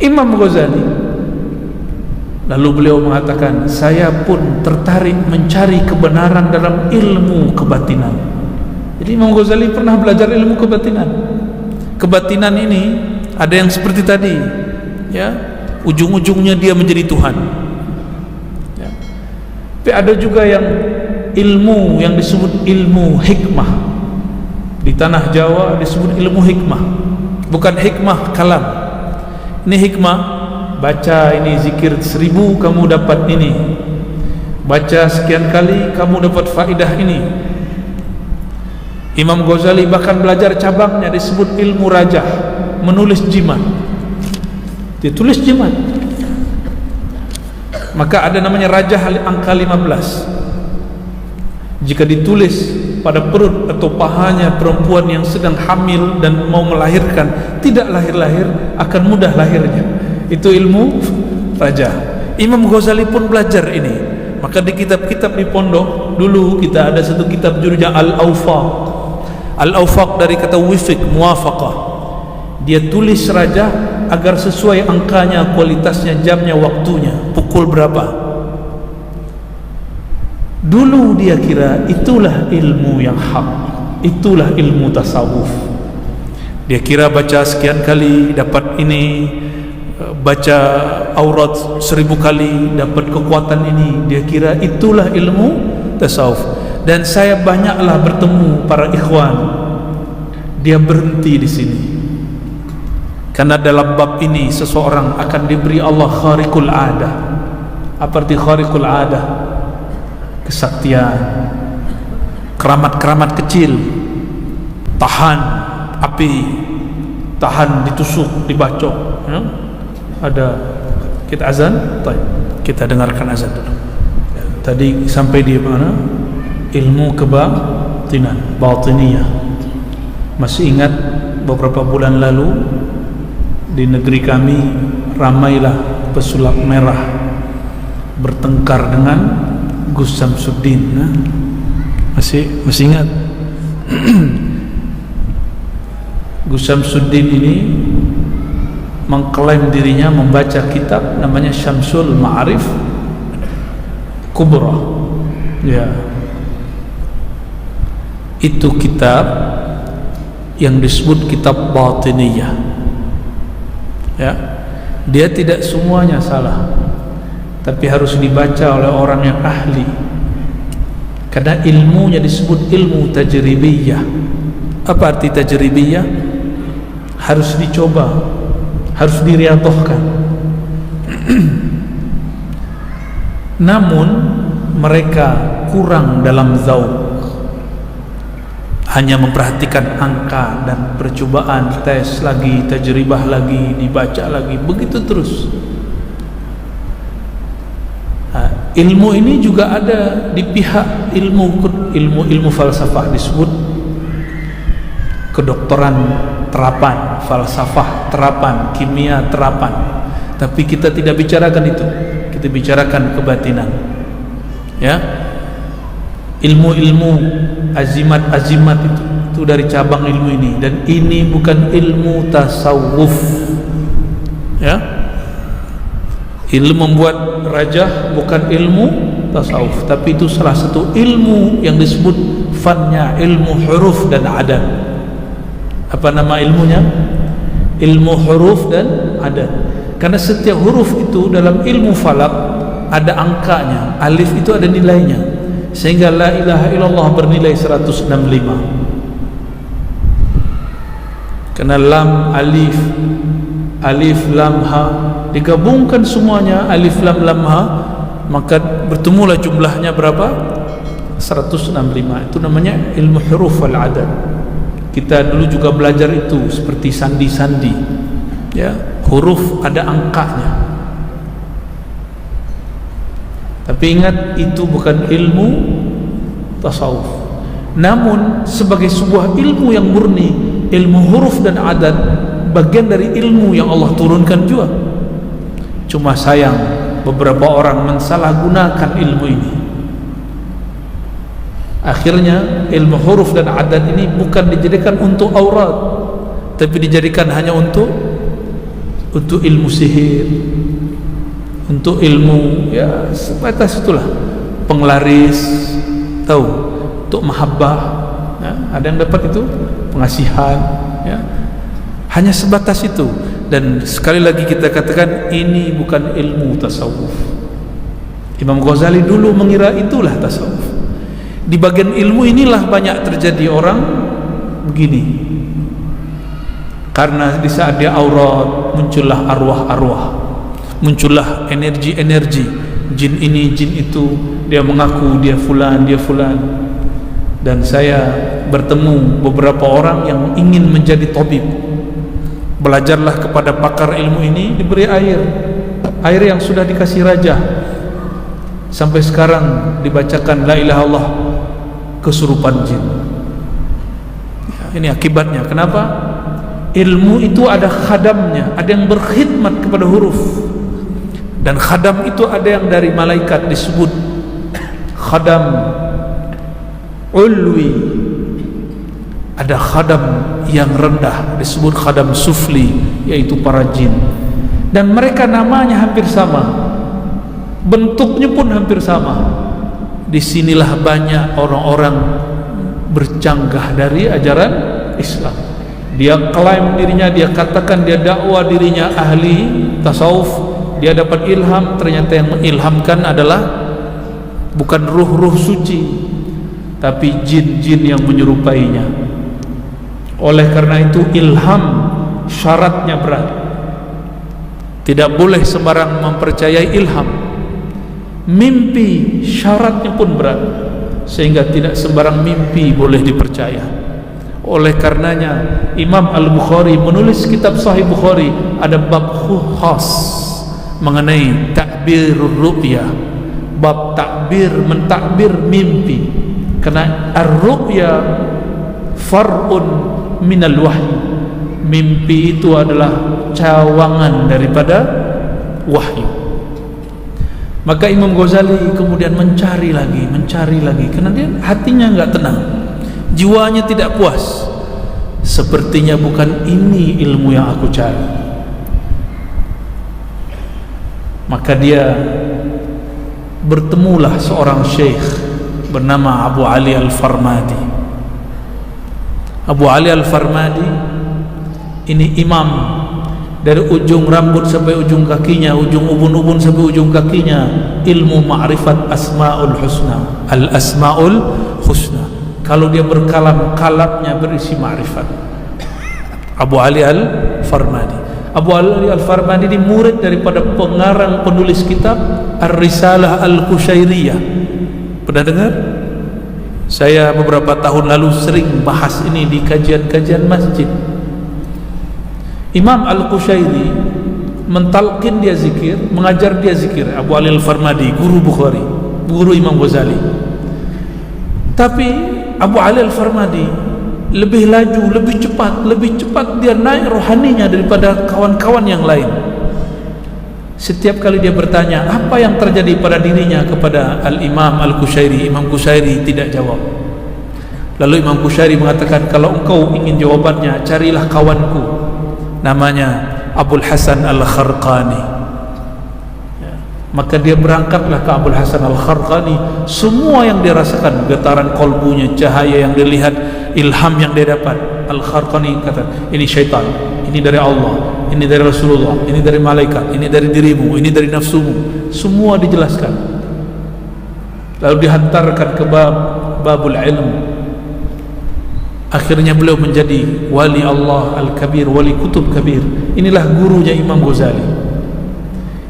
Imam Ghazali lalu beliau mengatakan, saya pun tertarik mencari kebenaran dalam ilmu kebatinan. Jadi Imam Ghazali pernah belajar ilmu kebatinan. Kebatinan ini ada yang seperti tadi, ya, ujung-ujungnya dia menjadi Tuhan, ya. Tapi ada juga yang ilmu yang disebut ilmu hikmah. Di tanah Jawa disebut ilmu hikmah, bukan hikmah kalam. Ini hikmah, baca ini zikir 1000 kamu dapat ini, baca sekian kali kamu dapat faedah ini. Imam Ghazali bahkan belajar cabangnya disebut ilmu rajah, menulis jimat. Dia tulis jimat, maka ada namanya rajah angka 15. Jika ditulis pada perut atau pahanya perempuan yang sedang hamil dan mau melahirkan, tidak lahir-lahir, akan mudah lahirnya. Itu ilmu rajah. Imam Ghazali pun belajar ini. Maka di kitab-kitab di pondok dulu kita ada satu kitab judulnya Al-Awfaq. Al-Awfaq dari kata wifq, muwafaqah. Dia tulis rajah agar sesuai angkanya, kualitasnya, jamnya, waktunya, pukul berapa. Dulu dia kira itulah ilmu yang hak, itulah ilmu tasawuf. Dia kira baca sekian kali dapat ini, baca aurat 1000 kali dapat kekuatan ini. Dia kira itulah ilmu tasawuf. Dan saya banyaklah bertemu para ikhwan, dia berhenti di sini. Karena dalam bab ini seseorang akan diberi Allah khariqul adah. Apa arti khariqul adah? Kesaktian, keramat-keramat kecil, tahan api, tahan ditusuk, dibacok, ya? Ada. Kita azan, kita dengarkan azan dulu. Tadi sampai di mana? Ilmu kebatinan, batiniyah. Masih ingat beberapa bulan lalu di negeri kami ramailah pesulap merah bertengkar dengan Gus Samsuddin, masih ingat? Gus Samsuddin ini mengklaim dirinya membaca kitab namanya Syamsul Ma'arif Kubra, ya. Itu kitab yang disebut kitab batiniyah, ya. Dia tidak semuanya salah, tapi harus dibaca oleh orang yang ahli, karena ilmunya disebut ilmu tajribiyah. Apa arti tajribiyah? Harus dicoba, harus diriyadhahkan. Namun mereka kurang dalam zauq, hanya memperhatikan angka dan percobaan, tes lagi, tajribah lagi, dibaca lagi, begitu terus. Ilmu ini juga ada di pihak ilmu falsafah, disebut kedokteran terapan, falsafah terapan, kimia terapan. Tapi kita tidak bicarakan itu, kita bicarakan kebatinan, ya. Ilmu-ilmu azimat-azimat itu dari cabang ilmu ini, dan ini bukan ilmu tasawuf, ya. Ilmu membuat rajah bukan ilmu tasawuf, tapi itu salah satu ilmu yang disebut fannya ilmu huruf dan adat. Apa nama ilmunya? Ilmu huruf dan adat. Karena setiap huruf itu dalam ilmu falak ada angkanya, alif itu ada nilainya, sehingga la ilaha illallah bernilai 165. Karena lam, alif, alif, lam, ha digabungkan semuanya, alif, lam, lam, ha, maka bertemulah jumlahnya berapa? 165. Itu namanya ilmu huruf wal adad. Kita dulu juga belajar itu seperti sandi-sandi, ya, huruf ada angkanya. Tapi ingat, itu bukan ilmu tasawuf. Namun sebagai sebuah ilmu yang murni, ilmu huruf dan adat bagian dari ilmu yang Allah turunkan juga. Cuma sayang beberapa orang mensalahgunakan ilmu ini. Akhirnya ilmu huruf dan adat ini bukan dijadikan untuk aurat, tapi dijadikan hanya untuk untuk ilmu sihir, untuk ilmu ya sebatas itulah, penglaris, tahu, untuk mahabbah ya, ada yang dapat itu, pengasihan ya, hanya sebatas itu. Dan sekali lagi kita katakan ini bukan ilmu tasawuf. Imam Ghazali dulu mengira itulah tasawuf. Di bagian ilmu inilah banyak terjadi orang begini, karena di saat dia aurat muncullah arwah-arwah, muncullah energi-energi, jin ini jin itu, dia mengaku dia fulan, dia fulan. Dan saya bertemu beberapa orang yang ingin menjadi tabib. Belajarlah kepada pakar ilmu ini, diberi air yang sudah dikasih raja. Sampai sekarang dibacakan la ilaha illallah, kesurupan jin ya, ini akibatnya. Kenapa? Ilmu itu ada khadamnya, ada yang berkhidmat kepada huruf, dan khadam itu ada yang dari malaikat disebut khadam ulwi, ada khadam yang rendah disebut khadam sufli, yaitu para jin. Dan mereka namanya hampir sama, bentuknya pun hampir sama. Disinilah banyak orang-orang bercanggah dari ajaran Islam. Dia klaim dirinya, dia katakan dia dakwah dirinya ahli tasawuf, dia dapat ilham. Ternyata yang mengilhamkan adalah bukan ruh-ruh suci, tapi jin-jin yang menyerupainya. Oleh karena itu ilham syaratnya berat. Tidak boleh sembarang mempercayai ilham. Mimpi syaratnya pun berat, sehingga tidak sembarang mimpi boleh dipercaya. Oleh karenanya Imam Al-Bukhari menulis kitab Sahih Bukhari, ada bab khas mengenai takbir ru'ya, bab takbir, mentakbir mimpi. Karena ar-ru'ya far'un minal wahyi, mimpi itu adalah cawangan daripada wahyu. Maka Imam Ghazali kemudian mencari lagi, karena dia hatinya enggak tenang, jiwanya tidak puas. Sepertinya bukan ini ilmu yang aku cari. Maka dia bertemulah seorang syekh bernama Abu Ali Al-Farmadi. Abu Ali Al-Farmadi ini imam, dari ujung rambut sampai ujung kakinya, ujung ubun-ubun sampai ujung kakinya, ilmu ma'rifat asma'ul husna, al-asma'ul husna. Kalau dia berkalam, kalamnya berisi ma'rifat. Abu Ali Al-Farmadi. Abu Ali Al-Farmadi ini murid daripada pengarang penulis kitab Ar-Risalah Al-Qushairiyah. Pernah dengar? Saya beberapa tahun lalu sering bahas ini di kajian-kajian masjid. Imam Al-Qushairi mentalqin dia zikir, mengajar dia zikir. Abu Ali Al-Farmadi, guru Bukhari, guru Imam Ghazali. Tapi Abu Ali Al-Farmadi lebih laju, lebih cepat dia naik rohaninya daripada kawan-kawan yang lain. Setiap kali dia bertanya apa yang terjadi pada dirinya kepada Al-Imam Al-Qushairi, Imam Qushairi tidak jawab. Lalu Imam Qushairi mengatakan, kalau engkau ingin jawabannya, carilah kawanku, namanya Abul Hasan Al-Kharqani ya. Maka dia berangkatlah ke Abul Hasan Al-Kharqani. Semua yang dia rasakan, getaran kolbunya, cahaya yang dia lihat, ilham yang dia dapat, Al-Kharqani kata, ini syaitan, ini dari Allah, ini dari Rasulullah, ini dari malaikat, ini dari dirimu, ini dari nafsumu. Semua dijelaskan. Lalu dihantarkan ke babul ilm. Akhirnya beliau menjadi wali Allah Al-Kabir, wali kutub kabir. Inilah gurunya Imam Ghazali.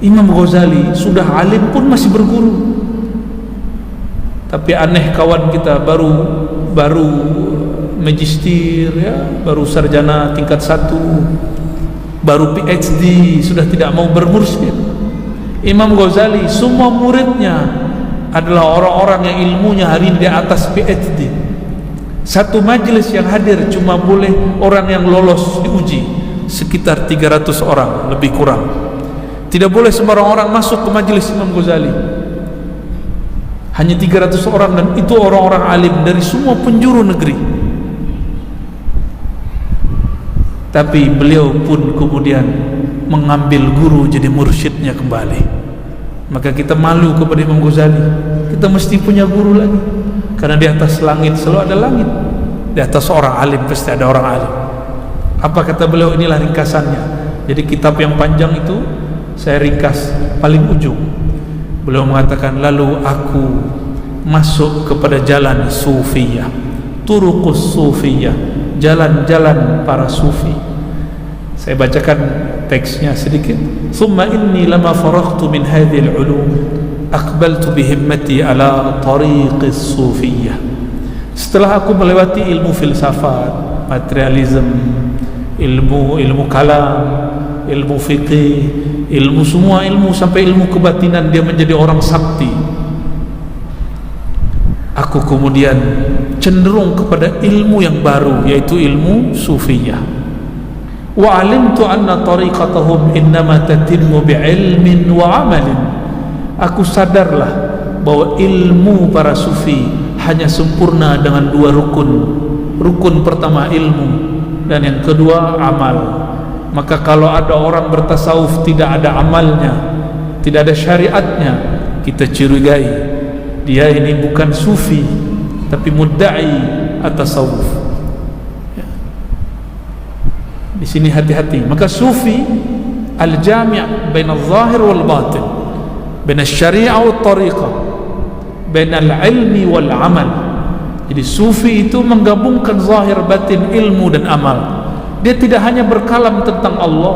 Imam Ghazali sudah alim pun masih berguru. Tapi aneh kawan kita baru magister ya, baru sarjana tingkat 1, baru PhD, sudah tidak mau bermursyid. Imam Ghazali semua muridnya adalah orang-orang yang ilmunya hari ini di atas PhD. Satu majlis yang hadir cuma boleh orang yang lolos diuji, sekitar 300 orang lebih kurang. Tidak boleh sembarang orang masuk ke majlis Imam Ghazali. Hanya 300 orang, dan itu orang-orang alim dari semua penjuru negeri. Tapi beliau pun kemudian mengambil guru jadi mursyidnya kembali. Maka kita malu kepada Imam Ghazali. Kita mesti punya guru lagi, karena di atas langit selalu ada langit. Di atas orang alim pasti ada orang alim. Apa kata beliau? Inilah ringkasannya. Jadi kitab yang panjang itu saya ringkas paling ujung. Beliau mengatakan, lalu aku masuk kepada jalan sufiyah, turuqus sufiyah, jalan-jalan para sufi. Saya bacakan teksnya sedikit. Thumma inni lama faraghtu min hadhihi al-ulum aqbaltu bihimmati ala tariqis sufiyah. Setelah aku melewati ilmu filsafat, materialism, ilmu kalam, ilmu fikih, ilmu semua ilmu sampai ilmu kebatinan, dia menjadi orang sakti. Aku kemudian cenderung kepada ilmu yang baru, yaitu ilmu sufiyah. Wa alimtu anna tariqatahum innama tatimmu bi'ilmin wa amalin. Aku sadarlah bahwa ilmu para sufi hanya sempurna dengan dua rukun. Rukun pertama ilmu, dan yang kedua amal. Maka kalau ada orang bertasawuf tidak ada amalnya, tidak ada syariatnya, kita curigai dia ini bukan sufi tapi mudda'i at-tasawuf. Ya. Di sini hati-hati. Maka sufi al-jami' bain al-zahir wal batin, bain al-syari'ah wal tariqah, bain al-ilmi wal amal. Jadi sufi itu menggabungkan zahir, batin, ilmu dan amal. Dia tidak hanya berkalam tentang Allah,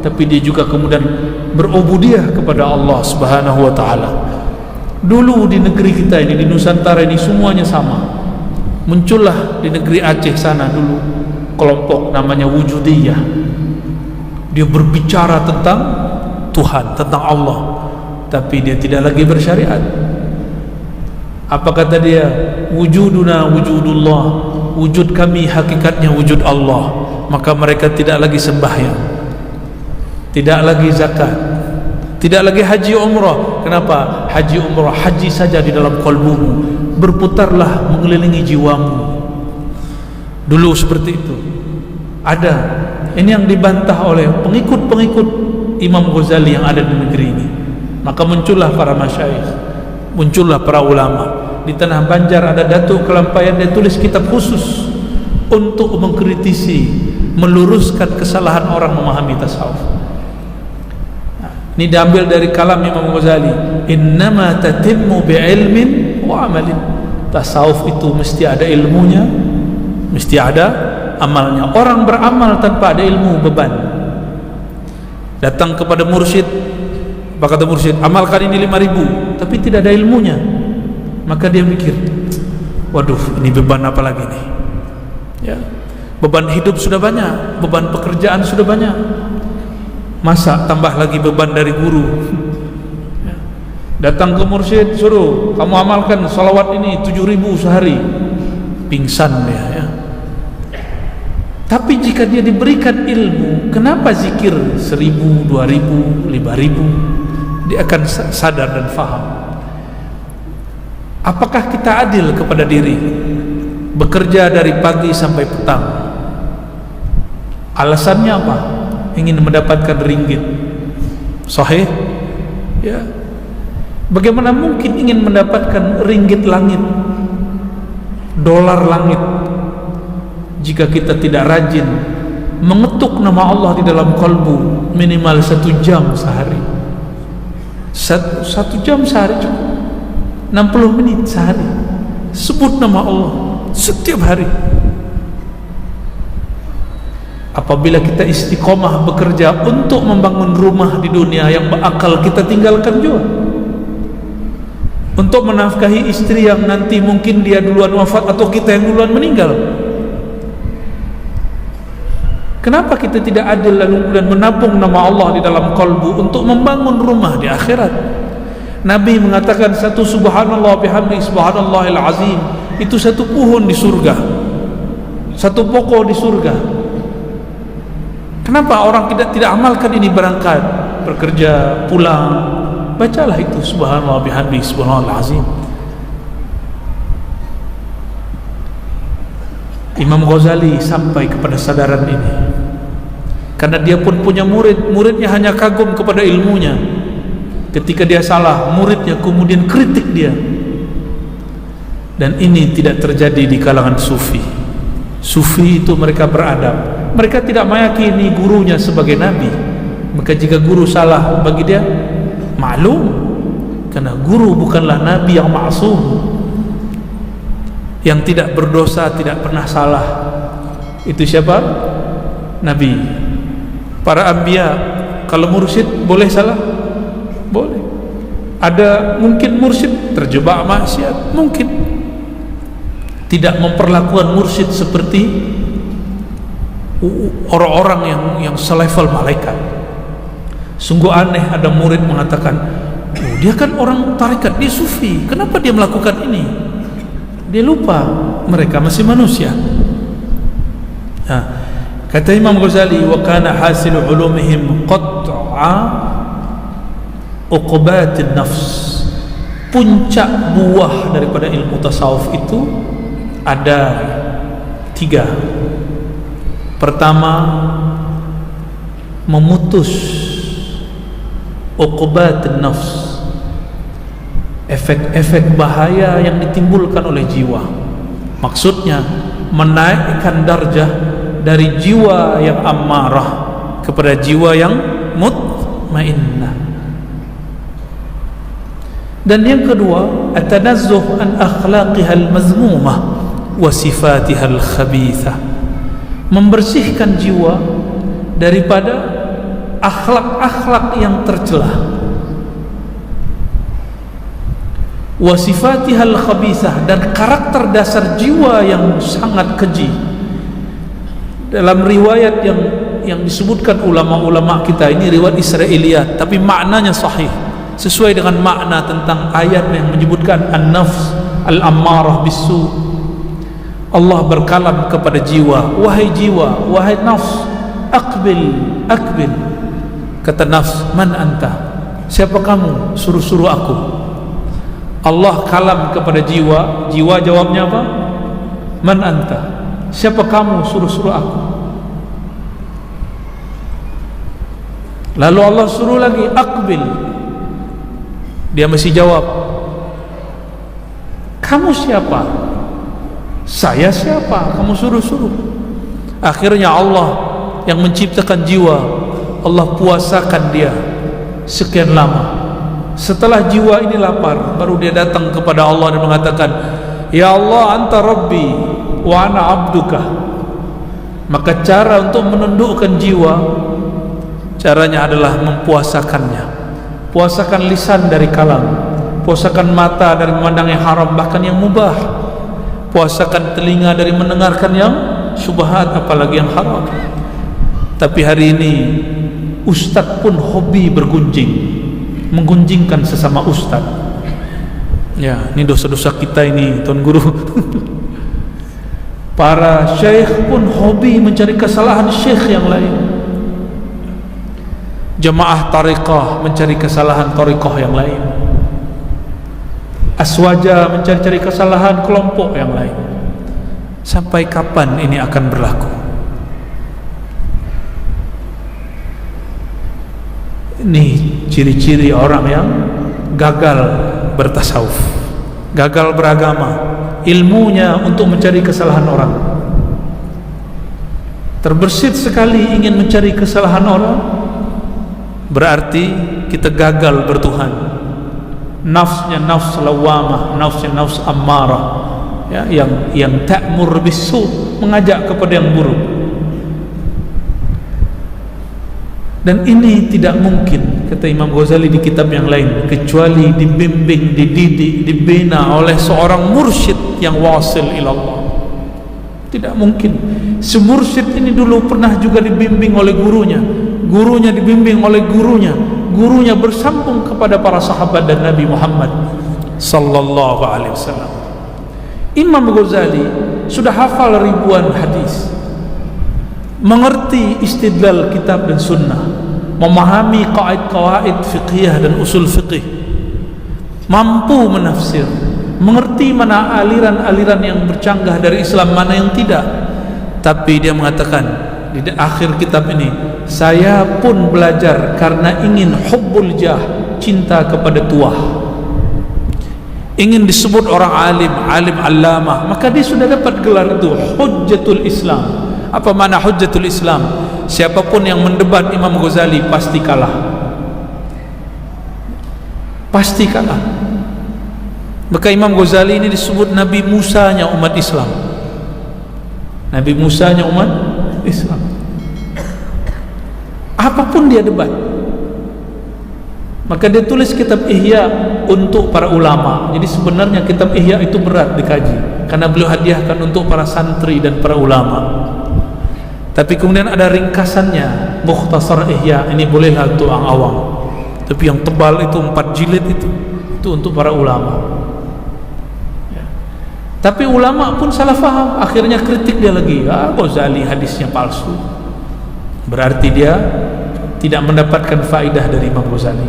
tapi dia juga kemudian berubudiyah kepada Allah Subhanahu wa taala. Dulu di negeri kita ini, di Nusantara ini semuanya sama. Muncullah di negeri Aceh sana dulu kelompok namanya Wujudiyah. Dia berbicara tentang Tuhan, tentang Allah, tapi dia tidak lagi bersyariat. Apa kata dia? Wujuduna wujudullah, wujud kami hakikatnya wujud Allah. Maka mereka tidak lagi sembahyang, tidak lagi zakat, tidak lagi haji umrah. Kenapa? Haji umrah, haji saja di dalam kalbumu, berputarlah mengelilingi jiwamu. Dulu seperti itu. Ada. Ini yang dibantah oleh pengikut-pengikut Imam Ghazali yang ada di negeri ini. Maka muncullah para masyayikh, muncullah para ulama. Di tanah Banjar ada Datuk Kelampayan, dia tulis kitab khusus untuk mengkritisi, meluruskan kesalahan orang memahami tasawuf. Ini diambil dari kalam Imam Ghazali, innama tatimmu bi'ilmin wa amalin. Tasawuf itu mesti ada ilmunya, mesti ada amalnya. Orang beramal tanpa ada ilmu beban. Datang kepada mursyid, apa kata mursyid? Amalkan ini 5.000, tapi tidak ada ilmunya. Maka dia mikir, waduh, ini beban apa lagi nih? Ya, beban hidup sudah banyak, beban pekerjaan sudah banyak, masa tambah lagi beban dari guru? Ya. Datang ke mursyid, suruh kamu amalkan salawat ini 7.000 sehari, pingsan dia. Ya. Tapi jika dia diberikan ilmu, kenapa zikir 1.000, 2.000, 5.000? Dia akan sadar dan faham. Apakah kita adil kepada diri? Bekerja dari pagi sampai petang. Alasannya apa? Ingin mendapatkan ringgit. Sahih? Ya. Bagaimana mungkin ingin mendapatkan ringgit langit, dolar langit, jika kita tidak rajin mengetuk nama Allah di dalam kalbu minimal 1 jam sehari? 1 jam sehari cukup. 60 menit sehari sebut nama Allah setiap hari. Apabila kita istiqomah bekerja untuk membangun rumah di dunia yang berakal kita tinggalkan juga, untuk menafkahi istri yang nanti mungkin dia duluan wafat atau kita yang duluan meninggal. Kenapa kita tidak adil lalu kemudian menabung nama Allah di dalam kalbu untuk membangun rumah di akhirat? Nabi mengatakan satu subhanallah bihamdi subhanallahil azim itu satu pohon di surga, satu pokok di surga. Kenapa orang tidak amalkan ini? Berangkat, bekerja, pulang, bacalah itu subhanallah bihamdi subhanallahil azim. Imam Ghazali sampai kepada sadaran ini. karena dia pun punya murid, muridnya hanya kagum kepada ilmunya. Ketika dia salah, muridnya kemudian kritik dia. Dan ini tidak terjadi di kalangan sufi. Sufi itu mereka beradab, mereka tidak meyakini gurunya sebagai nabi. Maka jika guru salah, bagi dia maklum, karena guru bukanlah nabi yang maksum, yang tidak berdosa, tidak pernah salah. Itu siapa? Nabi. Para anbiya, kalau mursyid boleh salah? Boleh. Ada mungkin mursyid terjebak maksiat? Mungkin. Tidak memperlakukan mursyid seperti orang-orang yang selevel malaikat. Sungguh aneh ada murid mengatakan, oh, dia kan orang tarekat, dia sufi, kenapa dia melakukan ini? Dia lupa mereka masih manusia. Nah, kata Imam Ghazali, wa kana hasilu ulumihim qat'a uqubatin nafs. Puncak buah daripada ilmu tasawuf itu ada 3. Pertama, memutus uqubatin nafs, efek-efek bahaya yang ditimbulkan oleh jiwa. Maksudnya menaikkan darjah dari jiwa yang ammarah kepada jiwa yang mutmainnah. Dan yang kedua, at-tanazzuh an akhlaqiha al-mazmumah wa sifatiha al-khabithah. Membersihkan jiwa daripada akhlak-akhlak yang tercela, wa sifatiha al-khabithah, dan karakter dasar jiwa yang sangat keji. Dalam riwayat yang disebutkan ulama-ulama kita, ini riwayat Israiliyat, tapi maknanya sahih, sesuai dengan makna tentang ayat yang menyebutkan an-nafs al-ammarah bis-su. Allah berkalam kepada jiwa, wahai jiwa, wahai nafs, aqbil, aqbil. Kata nafs, man anta, siapa kamu, suruh-suruh aku. Allah kalam kepada jiwa, jiwa jawabnya apa? Man anta, siapa kamu, suruh-suruh aku. Lalu Allah suruh lagi, aqbil. Dia mesti jawab, kamu siapa? Saya siapa? Kamu suruh-suruh. Akhirnya Allah yang menciptakan jiwa, Allah puasakan dia sekian lama. Setelah jiwa ini lapar, baru dia datang kepada Allah dan mengatakan, ya Allah, anta Rabbi wa ana abduka. Maka cara untuk menundukkan jiwa, caranya adalah mempuasakannya. Puasakan lisan dari kalam, puasakan mata dari memandang yang haram, bahkan yang mubah. Puasakan telinga dari mendengarkan yang syubhat, apalagi yang haram. Tapi hari ini ustaz pun hobi bergunjing, menggunjingkan sesama ustaz. Ya, ini dosa-dosa kita ini, Tuan Guru. Para syekh pun hobi mencari kesalahan syekh yang lain. Jemaah tariqah mencari kesalahan tariqah yang lain. Aswaja mencari-cari kesalahan kelompok yang lain. Sampai kapan ini akan berlaku? Ini ciri-ciri orang yang gagal bertasawuf, gagal beragama, ilmunya untuk mencari kesalahan orang. Terbersit sekali ingin mencari kesalahan orang, berarti kita gagal bertuhan. Nafsnya nafs lawamah, nafsnya nafs ammarah, ya, yang ta'mur bisu, mengajak kepada yang buruk. Dan ini tidak mungkin, kata Imam Ghazali di kitab yang lain, kecuali dibimbing, dididik, dibina oleh seorang mursyid yang wasil ilallah. Tidak mungkin. Semursyid ini dulu pernah juga dibimbing oleh gurunya, gurunya dibimbing oleh gurunya, gurunya bersambung kepada para sahabat dan Nabi Muhammad sallallahu alaihi wasallam. Imam Ghazali sudah hafal ribuan hadis, mengerti istidlal kitab dan sunnah, memahami qawaid fiqhiyah dan usul fiqih, mampu menafsir, mengerti mana aliran-aliran yang bercanggah dari Islam, mana yang tidak. Tapi dia mengatakan di akhir kitab ini, saya pun belajar karena ingin hubbul jah, cinta kepada tuah, ingin disebut orang alim, alim allamah, maka dia sudah dapat gelar itu Hujjatul Islam. Apa makna Hujjatul Islam? Siapapun yang mendebat Imam Ghazali pasti kalah, pasti kalah. Maka Imam Ghazali ini disebut Nabi Musanya umat Islam, Nabi Musanya umat Islam. Apapun dia debat, maka dia tulis kitab Ihya untuk para ulama. Jadi sebenarnya kitab Ihya itu berat dikaji, karena beliau hadiahkan untuk para santri dan para ulama. Tapi kemudian ada ringkasannya, Mukhtasar Ihya, ini bolehlah untuk orang awam. Tapi yang tebal itu 4 jilid itu untuk para ulama. Ya. Tapi ulama pun salah faham, akhirnya kritik dia lagi. Ghazali hadisnya palsu. Berarti dia tidak mendapatkan faedah dari Imam Ghazali.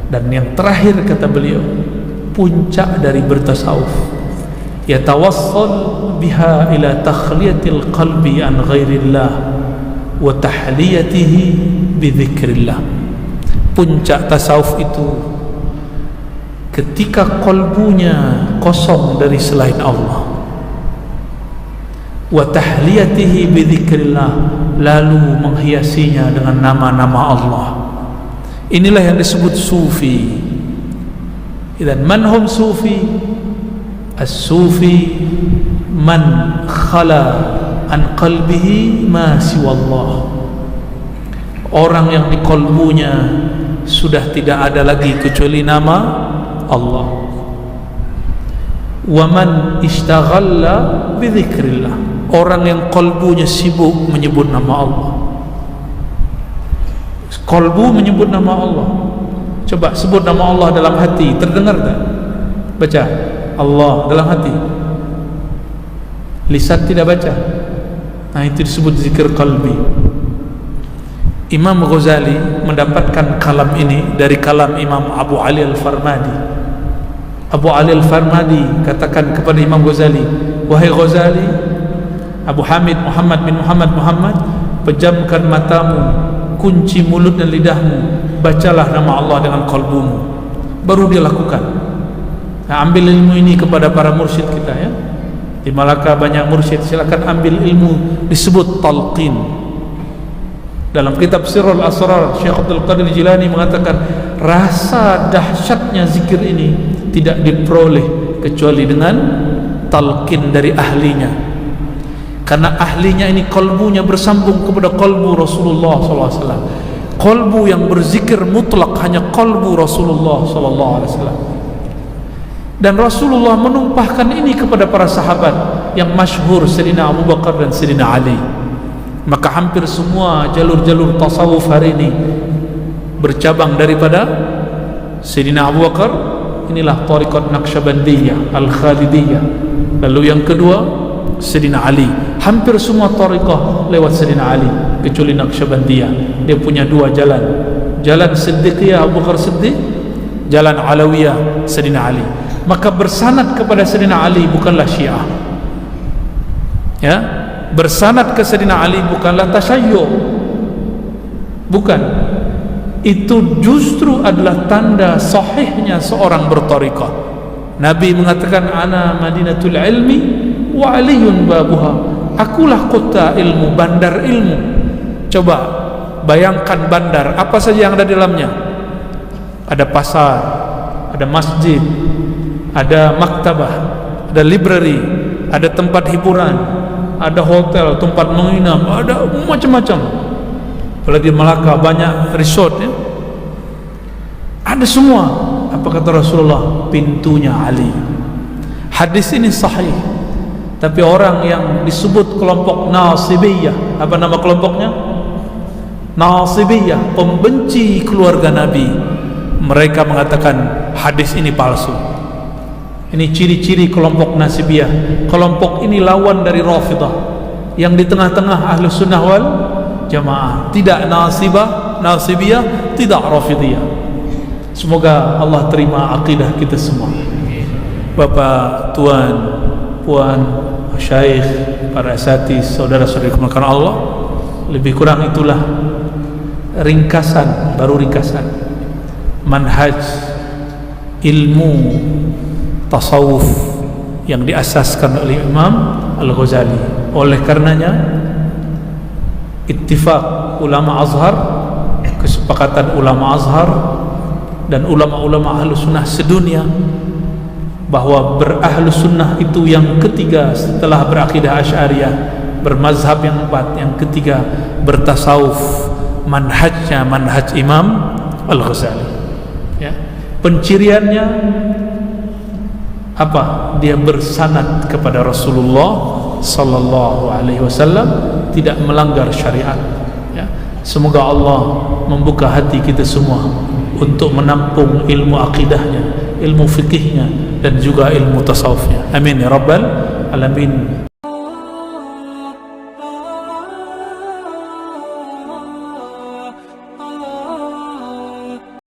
Dan yang terakhir kata beliau, puncak dari bertasawuf, yatawassal biha ila takhliyatil qalbi an ghairillah wa tahliyatihi bi dzikrillah. Puncak tasawuf itu ketika kalbunya kosong dari selain Allah, wa tahliyatihi bi dzikrillah, lalu menghiasinya dengan nama-nama Allah. Inilah yang disebut sufi. Idzan man hum sufi? As-sufi man khala an qalbihi ma siwa Allah. Orang yang di kalbunya sudah tidak ada lagi kecuali nama Allah. Wa man ishtaghala bi dzikrillah, orang yang kalbunya sibuk menyebut nama Allah. Kalbu menyebut nama Allah. Coba sebut nama Allah dalam hati, terdengar tak? Baca Allah dalam hati, lisan tidak baca. Nah, itu disebut zikir qalbi. Imam Ghazali mendapatkan kalam ini dari kalam Imam Abu Ali Al-Farmadi. Abu Ali Al-Farmadi katakan kepada Imam Ghazali, wahai Ghazali, Abu Hamid Muhammad bin Muhammad, pejamkan matamu, kunci mulut dan lidahmu, bacalah nama Allah dengan kalbumu. Baru dia lakukan. Nah, ambil ilmu ini kepada para mursyid kita, ya. Di Malaka banyak mursyid, silakan ambil ilmu, disebut talqin. Dalam kitab Sirrul Asrar, Syekh Abdul Qadir Jilani mengatakan, rasa dahsyatnya zikir ini tidak diperoleh kecuali dengan talqin dari ahlinya. Karena ahlinya ini kalbunya bersambung kepada kalbu Rasulullah SAW. Kalbu yang berzikir mutlak hanya kalbu Rasulullah SAW. Dan Rasulullah menumpahkan ini kepada para sahabat yang masyhur, Sayyidina Abu Bakar dan Sayyidina Ali. Maka hampir semua jalur-jalur tasawuf hari ini bercabang daripada Sayyidina Abu Bakar. Inilah tariqat Naqsyabandiyah, Al-Khalidiyah. Lalu yang kedua Sayyidina Ali. Hampir semua tariqah lewat Sayyidina Ali kecuali Naqsyabandiyah. Dia punya 2 jalan, jalan Siddiqiyah Abu Bakar Siddiq, jalan Alawiyah Sayyidina Ali. Maka bersanad kepada Sayyidina Ali bukanlah Syiah, ya. Bersanad ke Sayyidina Ali bukanlah tasyayyu', bukan. Itu justru adalah tanda sahihnya seorang bertariqah. Nabi mengatakan, ana madinatul ilmi wa aliyun babuha. Akulah kota ilmu, bandar ilmu. Coba bayangkan bandar, apa saja yang ada di dalamnya? Ada pasar, ada masjid, ada maktabah, ada library, ada tempat hiburan, ada hotel, tempat menginap, ada macam-macam. Kalau di Melaka banyak resort, ya. Ada semua. Apa kata Rasulullah? Pintunya Ali. Hadis ini sahih. Tapi orang yang disebut kelompok Nasibiyah, apa nama kelompoknya? Nasibiyah, pembenci keluarga Nabi. Mereka mengatakan hadis ini palsu. Ini ciri-ciri kelompok Nasibiyah. Kelompok ini lawan dari Rafidah, yang di tengah-tengah Ahlus Sunnah wal Jamaah. Tidak Nasibiyah, tidak Rafidiyah. Semoga Allah terima akidah kita semua. Bapak, tuan, puan, syaikh, para asatiz, saudara-saudari kemurahan Allah, lebih kurang itulah ringkasan, baru ringkasan manhaj ilmu tasawuf yang diasaskan oleh Imam Al-Ghazali. Oleh karenanya ittifaq ulama Azhar, kesepakatan ulama Azhar dan ulama-ulama ahlu sunnah sedunia bahwa berahlu sunnah itu yang ketiga setelah berakidah Asy'ariyah, bermazhab yang empat, yang ketiga bertasawuf, manhajnya manhaj Imam Al-Ghazali. Ya. Penciriannya apa? Dia bersanad kepada Rasulullah sallallahu alaihi wasallam, tidak melanggar syariat. Ya. Semoga Allah membuka hati kita semua untuk menampung ilmu akidahnya, ilmu fikihnya dan juga ilmu tasawufnya. Amin ya rabbal alamin.